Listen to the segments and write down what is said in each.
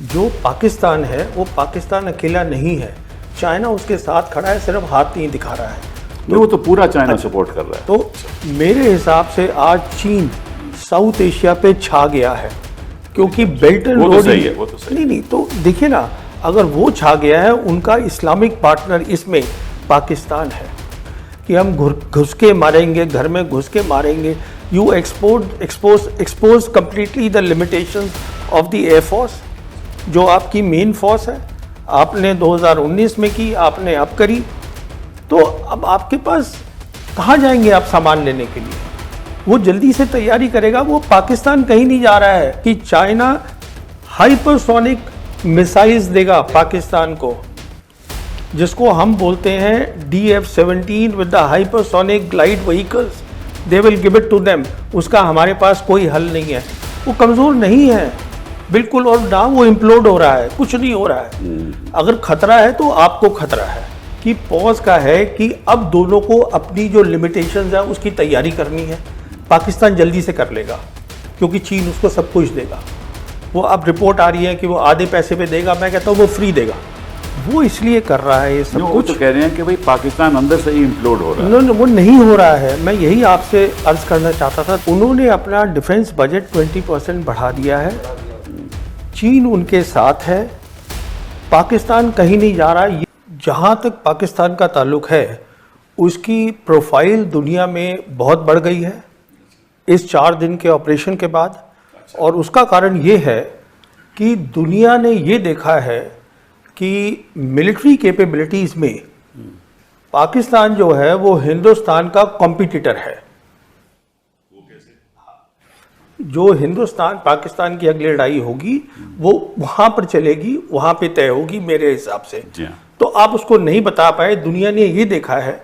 जो पाकिस्तान है वो पाकिस्तान अकेला नहीं है, चाइना उसके साथ खड़ा है, सिर्फ हाथ नहीं दिखा रहा है। वो तो पूरा चाइना सपोर्ट कर रहा है। तो मेरे हिसाब से आज चीन साउथ एशिया पे छा गया है, क्योंकि बेल्ट एंड रोड, वो तो सही है, वो तो सही नहीं तो देखिए ना, अगर वो छा गया है, उनका इस्लामिक पार्टनर इसमें पाकिस्तान है कि हम घुस के मारेंगे, घर में घुस के मारेंगे। You expose completely the limitations of the air force, जो आपकी मेन फोर्स है। आपने 2019 में की, आपने अब करी, तो अब आपके पास कहाँ जाएंगे आप सामान लेने के लिए? वो जल्दी से तैयारी करेगा। वो पाकिस्तान कहीं नहीं जा रहा है कि चाइना हाइपरसोनिक मिसाइल्स देगा पाकिस्तान को, जिसको हम बोलते हैं DF-17 with the hypersonic glide vehicles, they will give it to them. उसका हमारे पास कोई हल नहीं है, वो कमज़ोर नहीं है बिल्कुल, और ना वो इम्प्लोड हो रहा है, कुछ नहीं हो रहा है। अगर खतरा है तो आपको खतरा है कि पॉज का है कि अब दोनों को अपनी जो लिमिटेशंस है उसकी तैयारी करनी है। पाकिस्तान जल्दी से कर लेगा क्योंकि चीन उसको सब कुछ देगा। वो अब रिपोर्ट आ रही है कि वो आधे पैसे पे देगा, मैं कहता हूँ वो फ्री देगा। वो इसलिए कर रहा है ये सब कुछ। तो कह रहे हैं कि भाई पाकिस्तान अंदर से ही इम्प्लोड हो रहा है। वो नहीं हो रहा है। मैं यही आपसे अर्ज करना चाहता था। उन्होंने अपना डिफेंस बजट 20% बढ़ा दिया है, चीन उनके साथ है, पाकिस्तान कहीं नहीं जा रहा है। जहाँ तक पाकिस्तान का ताल्लुक है, उसकी प्रोफाइल दुनिया में बहुत बढ़ गई है इस 4 दिन के ऑपरेशन के बाद, और उसका कारण ये है कि दुनिया ने ये देखा है कि मिलिट्री कैपेबिलिटीज़ में पाकिस्तान जो है वो हिंदुस्तान का कॉम्पिटिटर है। वो कैसे? जो हिंदुस्तान पाकिस्तान की अगली लड़ाई होगी वो वहाँ पर चलेगी, वहाँ पे तय होगी मेरे हिसाब से। तो आप उसको नहीं बता पाए। दुनिया ने ये देखा है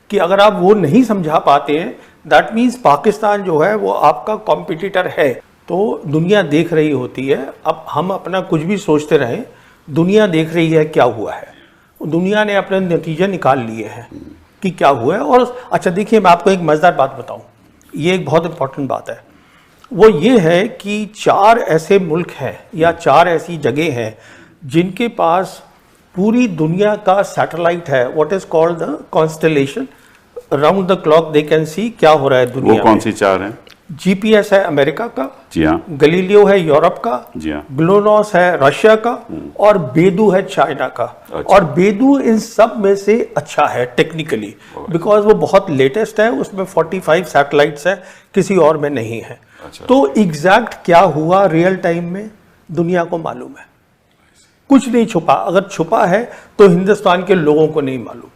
कि अगर आप वो नहीं समझा पाते हैं, दैट मीन्स पाकिस्तान जो है वो आपका कॉम्पिटिटर है। तो दुनिया देख रही होती है। अब हम अपना कुछ भी सोचते रहें, दुनिया देख रही है क्या हुआ है। दुनिया ने अपने नतीजे निकाल लिए हैं कि क्या हुआ है। और अच्छा देखिए, मैं आपको एक मज़ेदार बात बताऊं, ये एक बहुत इंपॉर्टेंट बात है। वो ये है कि 4 ऐसे मुल्क हैं या 4 ऐसी जगह हैं जिनके पास पूरी दुनिया का सैटेलाइट है, what is called the constellation, round the clock they can see क्या हो रहा है दुनिया में। वो कौन सी 4 हैं? GPS है अमेरिका का, जी हाँ। गलीलियो है यूरोप का, जी हाँ। ग्लोनोस है रशिया का, और बेदू है चाइना का। अच्छा। और बेदू इन सब में से अच्छा है टेक्निकली, बिकॉज वो बहुत लेटेस्ट है, उसमें 45 सैटेलाइट्स है, किसी और में नहीं है। अच्छा। तो एग्जैक्ट क्या हुआ रियल टाइम में दुनिया को मालूम है, कुछ नहीं छुपा। अगर छुपा है तो हिंदुस्तान के लोगों को नहीं मालूम।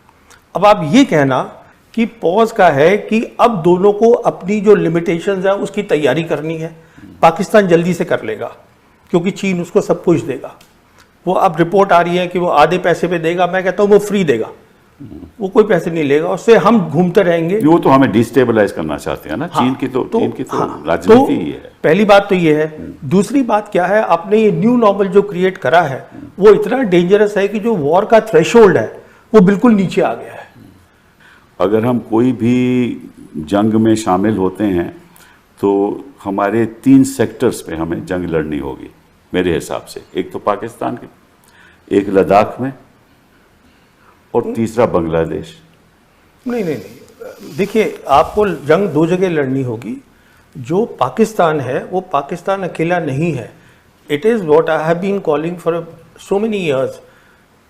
अब आप ये कहना कि पॉज का है कि अब दोनों को अपनी जो लिमिटेशंस है उसकी तैयारी करनी है। पाकिस्तान जल्दी से कर लेगा क्योंकि चीन उसको सब कुछ देगा। वो अब रिपोर्ट आ रही है कि वो आधे पैसे पे देगा, मैं कहता हूँ वो फ्री देगा, वो कोई पैसे नहीं लेगा, उससे हम घूमते रहेंगे। वो तो हमें डिस्टेबलाइज करना चाहते हैं ना। हाँ, चीन की तो हाँ, राजनीति ही है। पहली बात तो ये है। दूसरी बात क्या है, आपने ये न्यू नॉर्मल जो क्रिएट करा है वो इतना डेंजरस है कि जो वॉर का थ्रेशोल्ड है वो बिल्कुल नीचे आ गया है। अगर हम कोई भी जंग में शामिल होते हैं तो हमारे 3 सेक्टर्स पे हमें जंग लड़नी होगी मेरे हिसाब से। एक तो पाकिस्तान के, एक लद्दाख में, और तीसरा बांग्लादेश। नहीं, देखिए आपको जंग 2 जगह लड़नी होगी। जो पाकिस्तान है वो पाकिस्तान अकेला नहीं है। It is what I have been calling for so many years,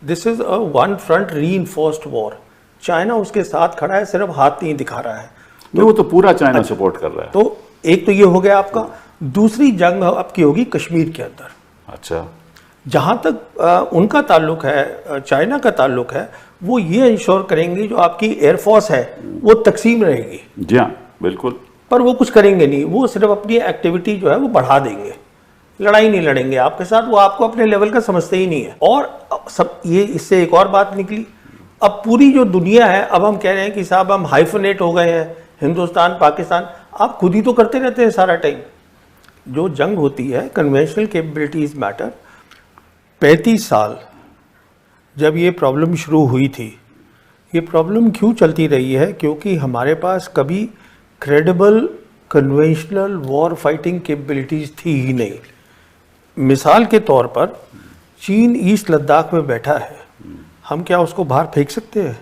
this is a one front reinforced war. China उसके साथ खड़ा है, सिर्फ हाथ नहीं दिखा रहा है। तो वो तो पूरा चाइना सपोर्ट कर रहा है। तो एक तो ये हो गया आपका। दूसरी जंग आपकी होगी कश्मीर के अंदर। अच्छा। जहाँ तक उनका ताल्लुक है, चाइना का ताल्लुक है, वो ये इंश्योर करेंगे जो आपकी एयरफोर्स है वो तकसीम रहेगी। जी हाँ, बिल्कुल। पर वो कुछ करेंगे नहीं, वो सिर्फ अपनी एक्टिविटी जो है वो बढ़ा देंगे, लड़ाई नहीं लड़ेंगे आपके साथ। वो आपको अपने लेवल का समझते ही नहीं है। और सब ये, इससे एक और बात निकली, अब पूरी जो दुनिया है, अब हम कह रहे हैं कि साहब हम हाइफनेट हो गए हैं, हिंदुस्तान पाकिस्तान। आप खुद ही तो करते रहते हैं सारा टाइम। जो जंग होती है, कन्वेंशनल कैपेबिलिटीज मैटर। 35 साल जब ये प्रॉब्लम शुरू हुई थी, ये प्रॉब्लम क्यों चलती रही है? क्योंकि हमारे पास कभी credible conventional war fighting capabilities थी ही नहीं। मिसाल के तौर पर चीन ईस्ट लद्दाख में बैठा है, हम क्या उसको बाहर फेंक सकते हैं?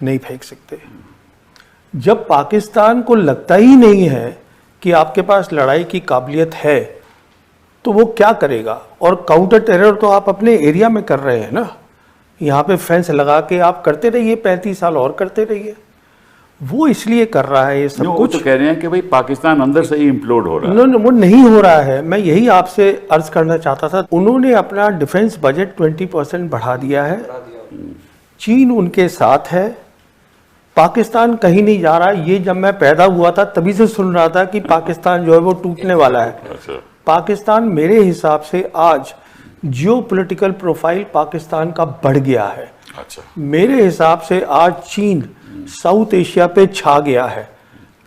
नहीं फेंक सकते। जब पाकिस्तान को लगता ही नहीं है कि आपके पास लड़ाई की काबिलियत है, तो वो क्या करेगा? और काउंटर टेरर तो आप अपने एरिया में कर रहे हैं ना, यहाँ पे फेंस लगा के आप करते रहिए, 35 साल और करते रहिए। वो इसलिए कर रहा है ये सब कुछ। तो कह रहे हैं कि भाई पाकिस्तान अंदर से ही इम्प्लोड हो रहा है। वो नहीं हो रहा है। मैं यही आपसे अर्ज करना चाहता था। उन्होंने अपना डिफेंस बजट 20% बढ़ा दिया है। चीन उनके साथ है, पाकिस्तान कहीं नहीं जा रहा। ये जब मैं पैदा हुआ था तभी से सुन रहा था कि पाकिस्तान जो है वो टूटने वाला है। अच्छा। पाकिस्तान मेरे हिसाब से आज जियोपॉलिटिकल प्रोफाइल पाकिस्तान का बढ़ गया है। अच्छा। मेरे हिसाब से आज चीन साउथ एशिया पे छा गया है,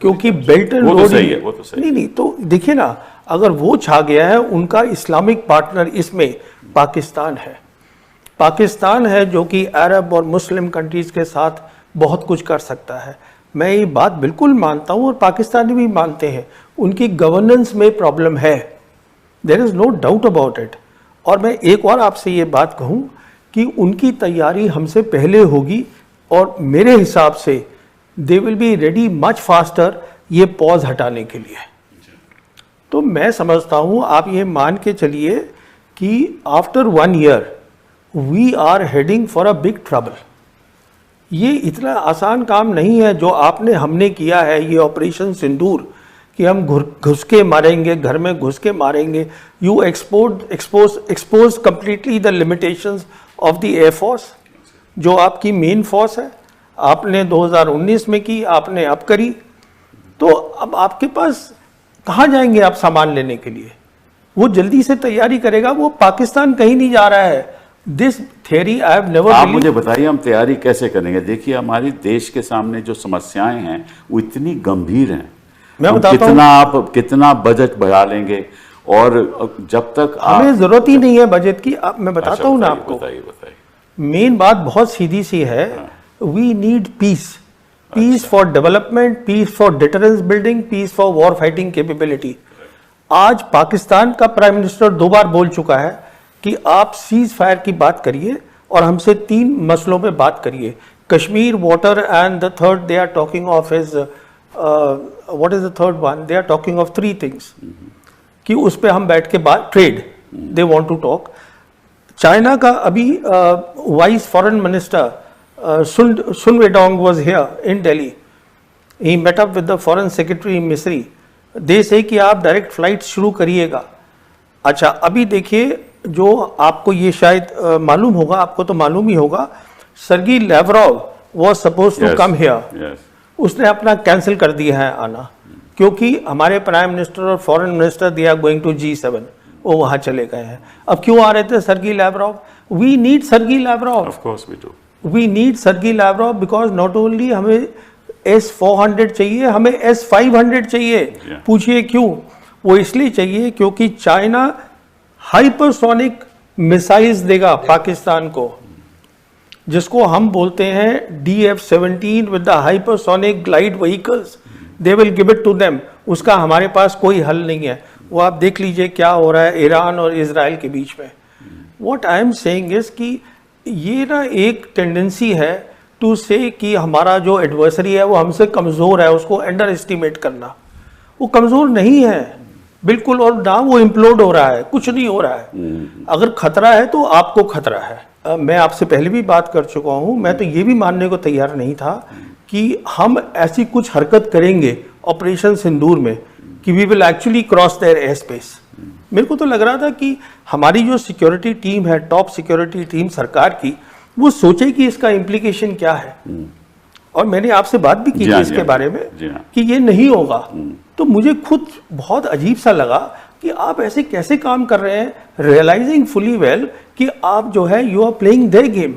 क्योंकि बेल्ट एंड रोड। वो तो सही। नहीं तो देखिए ना, अगर वो छा गया है, उनका इस्लामिक पार्टनर इसमें पाकिस्तान है। पाकिस्तान है जो कि अरब और मुस्लिम कंट्रीज के साथ बहुत कुछ कर सकता है। मैं ये बात बिल्कुल मानता हूँ और पाकिस्तानी भी मानते हैं, उनकी गवर्नेंस में प्रॉब्लम है, there is no doubt about it. और मैं एक और आपसे ये बात कहूँ कि उनकी तैयारी हमसे पहले होगी और मेरे हिसाब से they will be ready much faster ये पॉज हटाने के लिए। तो मैं समझता हूँ, आप ये मान के चलिए कि after 1 year we are heading for a big trouble. ये इतना आसान काम नहीं है जो आपने हमने किया है, ये ऑपरेशन सिंदूर, कि हम घुस के मारेंगे, घर में घुस के मारेंगे। You expose completely the limitations of the air force, जो आपकी मेन फोर्स है। आपने 2019 में की, आपने अब करी, तो अब आपके पास कहाँ जाएंगे आप सामान लेने के लिए? वो जल्दी से तैयारी करेगा। वो पाकिस्तान कहीं नहीं जा रहा है। This theory I have never. आप मुझे बताइए हम तैयारी कैसे करेंगे? देखिए हमारी देश के सामने जो समस्याएं हैं वो इतनी गंभीर हैं। मैं बताता हूं, आप कितना बजट बढ़ा लेंगे, और जब तक हमें जरूरत ही नहीं है बजट की। अब मैं बताता हूँ ना आपको। बताइए। मेन बात बहुत सीधी सी है, we need peace. Peace for development, peace for deterrence building, peace for war fighting capability. आज पाकिस्तान का प्राइम मिनिस्टर 2 बार बोल चुका है कि आप सीज फायर की बात करिए और हमसे 3 मसलों पे बात करिए, Kashmir, water and the third they are talking of is what is the third one? They are talking of 3 things कि उस पे हम बैठ के बात, trade they want to talk. China का अभी vice foreign minister Sun Weidong was here in Delhi. He met up with the foreign secretary Misri. They से कि आप डायरेक्ट फ्लाइट शुरू करिएगा। अच्छा, अभी देखिए, जो आपको ये शायद मालूम होगा, आपको तो मालूम ही होगा, Sergey Lavrov was suppose to come here. उसने अपना कैंसिल कर दिया है आना, क्योंकि हमारे प्राइम मिनिस्टर और foreign minister they are going to G7, वो वहां चले गए हैं। अब क्यों आ रहे थे Sergey Lavrov? We need Sergey Lavrov, of course we do. We need Sergey Lavrov because not only हमें S-400 चाहिए, हमें S-500 चाहिए। पूछिए क्यों? वो इसलिए चाहिए क्योंकि चाइना हाइपरसोनिक मिसाइल्स देगा पाकिस्तान को, जिसको हम बोलते हैं DF-17 with the hypersonic glide vehicles. They will give it to them. उसका हमारे पास कोई हल नहीं है। वो आप देख लीजिए क्या हो रहा है ईरान और इजराइल के बीच में। What I am saying is कि ये ना एक टेंडेंसी है टू से कि हमारा जो एडवर्सरी है वो हमसे कमज़ोर है, उसको अंडर एस्टिमेट करना। वो कमज़ोर नहीं है बिल्कुल, और ना वो इम्प्लोड हो रहा है, कुछ नहीं हो रहा है। अगर खतरा है तो आपको खतरा है। मैं आपसे पहले भी बात कर चुका हूँ, मैं तो ये भी मानने को तैयार नहीं था कि हम ऐसी कुछ हरकत करेंगे ऑपरेशन सिंदूर में कि we will actually cross their air space. मेरे को तो लग रहा था कि हमारी जो सिक्योरिटी टीम है, टॉप सिक्योरिटी टीम सरकार की, वो सोचे कि इसका इम्प्लीकेशन क्या है। और मैंने आपसे बात भी की थी इसके बारे में कि ये नहीं होगा। तो मुझे खुद बहुत अजीब सा लगा कि आप ऐसे कैसे काम कर रहे हैं, रियलाइजिंग फुली वेल कि आप जो है you are playing their game.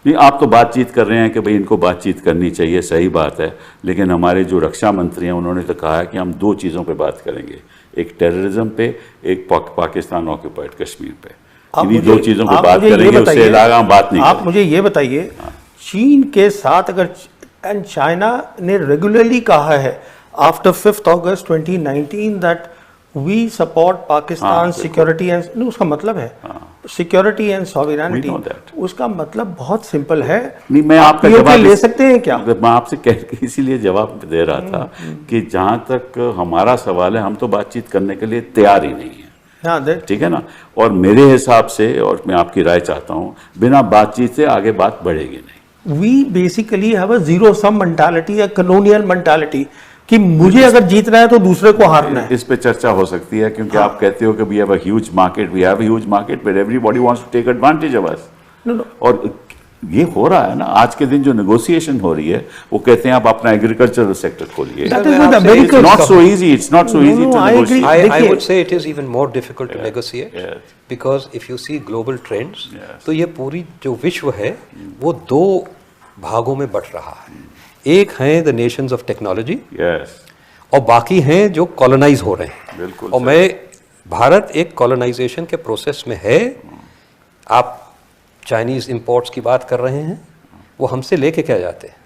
नहीं, आप तो बातचीत कर रहे हैं कि भाई इनको बातचीत करनी चाहिए, सही बात है, लेकिन हमारे जो रक्षा मंत्री हैं उन्होंने तो कहा है कि हम 2 चीज़ों पे बात करेंगे, एक टेररिज्म पे, एक पाकिस्तान ऑक्यूपाइड कश्मीर पे। इन्हीं 2 चीज़ों पे बात करेंगे, उससे अलावा हम बात नहीं। आप मुझे ये बताइए, चीन के साथ अगर, एंड चाइना ने रेगुलरली कहा है आफ्टर 5 अगस्त 2019 that we support Pakistan security and, उसका मतलब है security and We sovereignty, know that. उसका मतलब बहुत सिंपल है। नहीं, मैं आपका POK जवाब ले सकते हैं क्या? मैं आपसे कह के इसीलिए जवाब दे रहा था कि जहां तक हमारा सवाल है, हम तो बातचीत करने के लिए तैयार ही नहीं है, हाँ, that- ठीक है ना। और मेरे हिसाब से, और मैं आपकी राय चाहता हूं, बिना बातचीत से आगे बात बढ़ेगी नहीं। we basically have a zero sum mentality, a colonial mentality, कि मुझे अगर जीतना है तो दूसरे को हारना है। इस पे चर्चा हो सकती है, क्योंकि आप कहते हो कि we have a huge market, we have a huge market where everybody wants to take advantage of us. No, no. और ये हो रहा है ना, आज के दिन जो नेगोशिएशन हो रही है, वो कहते हैं आप अपना एग्रीकल्चरल सेक्टर खोलिए। That मैं is with आपसे America. It's not so easy. It's not so No, easy no, to I agree. negotiate. I देखिए- would say it is even more difficult to negotiate yes. because if you see global trends, Yes. तो ये पूरी जो विश्व है वो दो भागों में बट रहा है। एक है the Nations of technology Yes. और बाकी हैं जो कॉलोनाइज हो रहे हैं। बिल्कुल और सर। मैं भारत एक कॉलोनाइजेशन के प्रोसेस में है। आप चाइनीज इंपोर्ट्स की बात कर रहे हैं, वो हमसे लेके क्या जाते हैं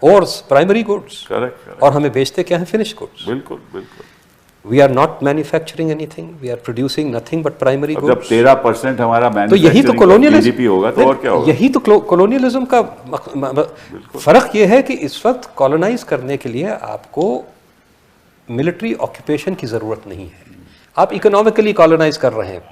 और प्राइमरी गुड्स, Correct. और हमें बेचते क्या है फिनिश गुड्स। बिल्कुल, बिल्कुल। We are not manufacturing anything, we are producing nothing but primary अब जब गुड्स। 13% हमारा तो यही तो मैन्युफैक्चरिंग जीडीपी होगा, तो और क्या होगा? यही तो कॉलोनियलिज्म का फर्क ये है कि इस वक्त कॉलोनाइज करने के लिए आपको मिलिट्री ऑक्यूपेशन की जरूरत नहीं है, आप इकोनॉमिकली कॉलोनाइज कर रहे हैं।